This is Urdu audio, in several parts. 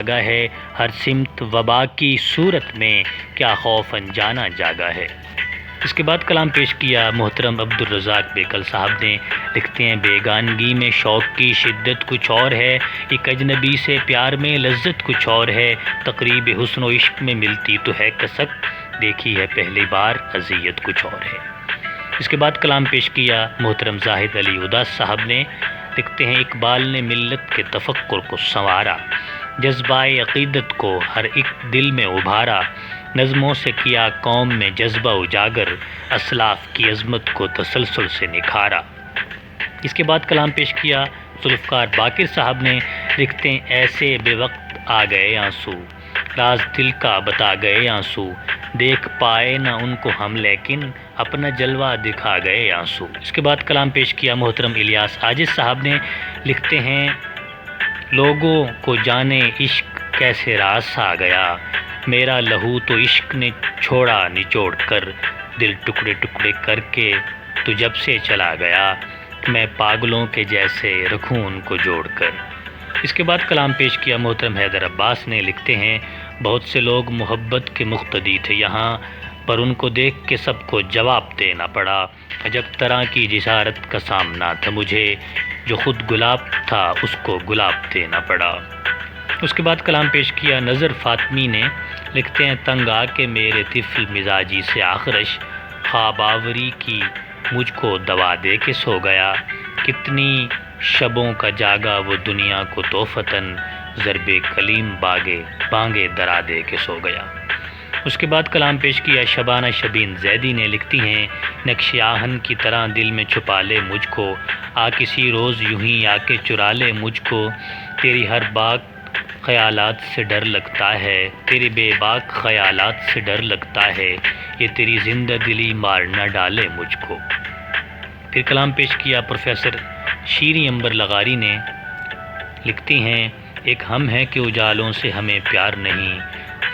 جاگا ہے، ہر سمت وبا کی صورت میں کیا خوف انجانا جاگا ہے۔ اس کے بعد کلام پیش کیا محترم عبدالرزاق بیکل صاحب نے، لکھتے ہیں بیگانگی میں شوق کی شدت کچھ اور ہے، ایک اجنبی سے پیار میں لذت کچھ اور ہے، تقریب حسن و عشق میں ملتی تو ہے کسک، دیکھی ہے پہلی بار اذیت کچھ اور ہے۔ اس کے بعد کلام پیش کیا محترم زاہد علی اداس صاحب نے، لکھتے ہیں اقبال نے ملت کے تفکر کو سنوارا، جذبہ عقیدت کو ہر ایک دل میں ابھارا، نظموں سے کیا قوم میں جذبہ اجاگر، اسلاف کی عظمت کو تسلسل سے نکھارا۔ اس کے بعد کلام پیش کیا ذوالفقار باقر صاحب نے، لکھتے ہیں ایسے بے وقت آ گئے آنسو، راز دل کا بتا گئے آنسو، دیکھ پائے نہ ان کو ہم لیکن اپنا جلوہ دکھا گئے آنسو۔ اس کے بعد کلام پیش کیا محترم الیاس عاجز صاحب نے، لکھتے ہیں لوگوں کو جانے عشق کیسے راس آ گیا، میرا لہو تو عشق نے چھوڑا نچوڑ کر، دل ٹکڑے ٹکڑے کر کے تو جب سے چلا گیا، میں پاگلوں کے جیسے رکھوں ان کو جوڑ کر۔ اس کے بعد کلام پیش کیا محترم حیدر عباس نے، لکھتے ہیں بہت سے لوگ محبت کے مقتدی تھے یہاں، پر ان کو دیکھ کے سب کو جواب دینا پڑا، عجب طرح کی جسارت کا سامنا تھا مجھے، جو خود گلاب تھا اس کو گلاب دینا پڑا۔ اس کے بعد کلام پیش کیا نظر فاطمی نے، لکھتے ہیں تنگ آ کے میرے طفل مزاجی سے آخرش، خواب آوری کی مجھ کو دوا دے کے سو گیا، کتنی شبوں کا جاگا وہ دنیا کو توفتاً، ضرب کلیم بانگے درا دے کے سو گیا۔ اس کے بعد کلام پیش کیا شبانہ شبین زیدی نے، لکھتی ہیں نقش آہن کی طرح دل میں چھپا لے مجھ کو، آ کسی روز یوں ہی آ کے چرا لے مجھ کو، تیری ہر باک خیالات سے ڈر لگتا ہے، تیرے بے باک خیالات سے ڈر لگتا ہے، یہ تیری زندہ دلی مار نہ ڈالے مجھ کو۔ پھر کلام پیش کیا پروفیسر شیریں عنبر لغاری نے، لکھتی ہیں ایک ہم ہے کہ اجالوں سے ہمیں پیار نہیں،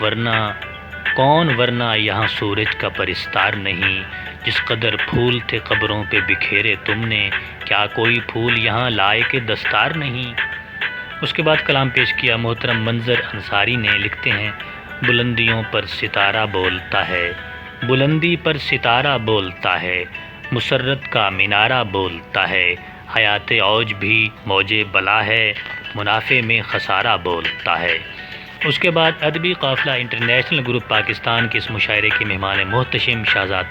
ورنہ یہاں سورج کا پرستار نہیں، جس قدر پھول تھے قبروں پہ بکھیرے تم نے، کیا کوئی پھول یہاں لائق دستار نہیں۔ اس کے بعد کلام پیش کیا محترم منظر انصاری نے، لکھتے ہیں بلندیوں پر ستارہ بولتا ہے، بلندی پر ستارہ بولتا ہے، مسرت کا مینارہ بولتا ہے، حیات اوج بھی موج بلا ہے، منافع میں خسارہ بولتا ہے۔ اس کے بعد ادبی قافلہ انٹرنیشنل گروپ پاکستان کے اس مشاعرے کے مہمان محتشم شہزاد